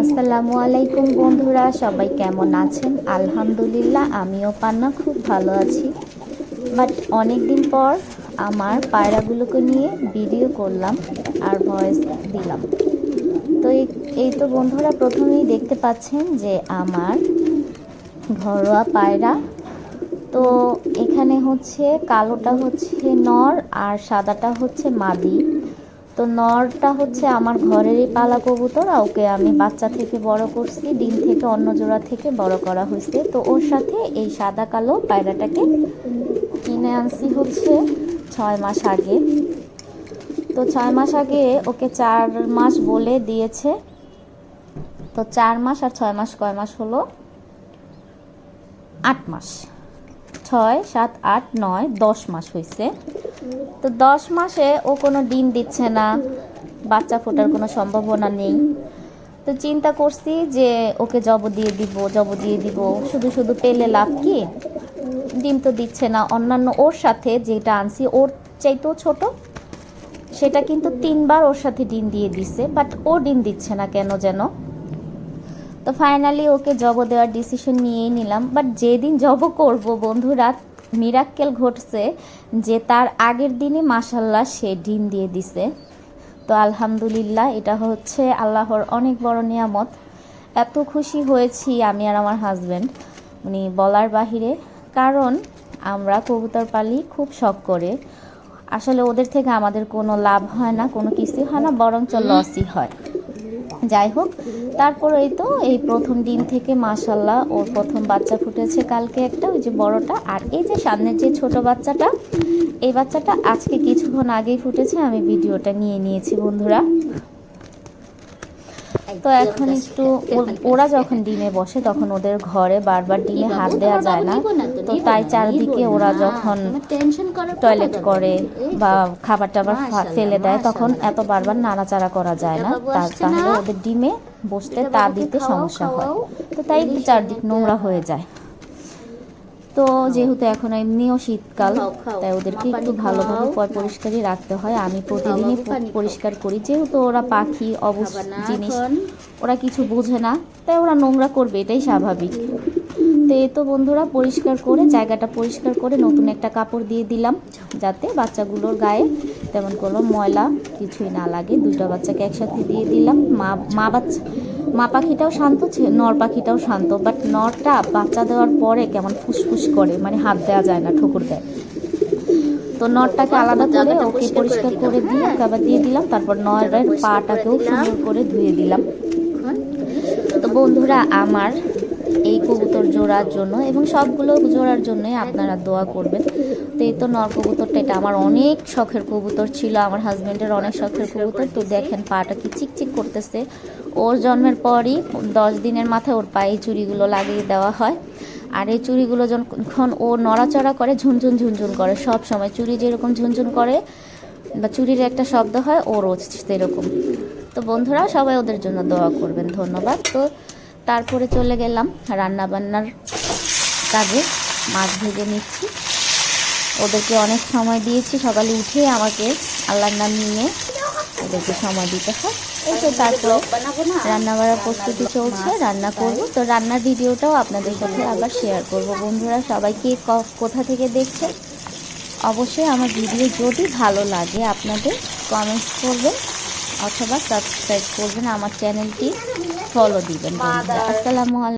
আসসালামু আলাইকুম বন্ধুরা, সবাই কেমন আছেন? আলহামদুলিল্লাহ, আমিও পান্না খুব ভালো আছি। বাট অনেক দিন পর আমার পায়রাগুলোকে নিয়ে ভিডিও করলাম আর ভয়েস দিলাম। তো এই তো বন্ধুরা, প্রথমেই দেখতে পাচ্ছেন যে আমার ঘরোয়া পায়রা। তো এখানে হচ্ছে কালোটা হচ্ছে নর আর সাদাটা হচ্ছে মাদি। তো নরটা হচ্ছে আমার ঘরেরই পালা কবুতর, ওকে আমি বাচ্চা থেকে বড় করছি, ডিম থেকে অন্য জোড়া থেকে বড় করা হয়েছে। তো ওর সাথে এই সাদা কালো পায়রাটাকে কিনে আনছি হচ্ছে 6 মাস আগে। তো 6 মাস আগে ওকে 4 মাস বলে দিয়েছে। তো 4 মাস আর 6 মাস কয় মাস হলো? 8 মাস। 6, 7, 8, 9, 10 মাস হয়েছে। তো 10 মাসে ও কোনো ডিম দিচ্ছে না, বাচ্চা ফোটার কোনো সম্ভাবনা নেই। তো চিন্তা করছি যে ওকে জব দিয়ে দিব, শুধু শুধু পেলে লাভ কি? ডিম তো দিচ্ছে না। অন্যান্য ওর সাথে যেটা আনছি ওর চাইতেও ছোট, সেটা কিন্তু 3 বার ওর সাথে ডিম দিয়ে দিছে, বাট ও ডিম দিচ্ছে না কেন যেন। তো ফাইনালি ওকে জব দেওয়ার ডিসিশন নিয়েই নিলাম। বাট যেদিন জব করব বন্ধুরা, মিরাক্কেল ঘটছে যে তার আগের দিনই মাশাল্লাহ সে ডিম দিয়ে দিছে। তো আলহামদুলিল্লাহ, এটা হচ্ছে আল্লাহর অনেক বড় নিয়ামত। এত খুশি হয়েছি আমি আর আমার হাজব্যান্ড, উনি বলার বাহিরে। কারণ আমরা কবুতর পালি খুব শখ করে, আসলে ওদের থেকে আমাদের কোনো লাভ হয় না, কোনো কিছুই হয় না, বরঞ্চ লসই হয়। যাই হোক, তারপর এই প্রথম ডিম থেকে মাশাল্লাহ ওর প্রথম বাচ্চা ফুটেছে কালকে একটা, ওই যে বড়টা। আর এই যে সামনের যে ছোট বাচ্চাটা, এই বাচ্চাটা আজকে কিছুক্ষণ আগেই ফুটেছে, আমি ভিডিওটা নিয়ে নিয়েছি বন্ধুরা। তো এখন একটু ওরা যখন ডিমে বসে তখন ওদের ঘরে বারবার ডিমে হাত দেওয়া যায় না। তো তাই চারিদিকে ওরা যখন টয়লেট করে বা খাবার টাবার ফেলে দেয় তখন এত বারবার নাড়াচাড়া করা যায় না, তাহলে ওদের ডিমে বসতে তা দিতে সমস্যা হয়। তো তাই চারদিক নোংরা হয়ে যায়। তো যেহেতু এখন এমনিও শীতকাল, তাই ওদেরকে একটু ভালোভাবে পরিষ্কারই রাখতে হয়। আমি প্রতিদিনই পরিষ্কার করি, যেহেতু ওরা পাখি অবশ্য জিনিস, ওরা কিছু বোঝে না, তাই ওরা নোংরা করবে, এটাই স্বাভাবিক। তো এই তো বন্ধুরা, পরিষ্কার করে জায়গাটা পরিষ্কার করে নতুন একটা কাপড় দিয়ে দিলাম, যাতে বাচ্চাগুলোর গায়ে তেমন কোনো ময়লা কিছুই না লাগে। 2টা বাচ্চাকে একসাথে দিয়ে দিলাম। মা পাখিটাও শান্ত, নর পাখিটাও শান্ত, বাট নরটা বাচ্চা দেওয়ার পরে কেমন ফুসফুস করে, মানে হাত দেওয়া যায় না, ঠোকর দেয়। তো নরটাকে আলাদা করে ওকে পরিষ্কার করে দিয়ে আবার দিয়ে দিলাম। তারপর নরের পাটাকেও সুন্দর করে ধুয়ে দিলাম। তো বন্ধুরা, আমার এই কবুতর জোড়ার জন্য এবং সবগুলো জোড়ার জন্যই আপনারা দোয়া করবেন। তো এই তো নর কবুতরটা, এটা আমার অনেক শখের কবুতর ছিল, আমার হাজব্যান্ডের অনেক শখের কবুতর। তো দেখেন পাটা কি চিকচিক করতেছে। ওর জন্মের পরই 10 দিনের মাথায় ওর পায়ে চুড়িগুলো লাগিয়ে দেওয়া হয়। আর এই চুড়িগুলো যখন ও নড়াচড়া করে ঝুনঝুন ঝুনঝুন করে, সব সময় চুড়ি যেরকম ঝুনঝুন করে বা চুড়ির একটা শব্দ হয়, ওরও সেরকম। তো বন্ধুরা, সবাই ওদের জন্য দোয়া করবেন, ধন্যবাদ। তো তারপরে চলে গেলাম রান্না বান্নার কাজে, মাছ ভেজে নিচ্ছি। ওদেরকে অনেক সময় দিয়েছি, সকালে উঠে আমাকে আল্লাহর নাম নিয়ে ওদেরকে সময় দিতে হয়। এই তো তারপরে রান্না বাড়ার প্রস্তুতি চলছে, রান্না করব। তো রান্নার ভিডিওটাও আপনাদের সাথে আবার শেয়ার করব। বন্ধুরা, সবাইকে কোথা থেকে দেখছে অবশ্যই আমার ভিডিও যদি ভালো লাগে আপনাদের কমেন্টস করবেন অথবা সাবস্ক্রাইব করবেন, আমার চ্যানেলটি ফলো দিবেন। আসসালামু আলাইকুম।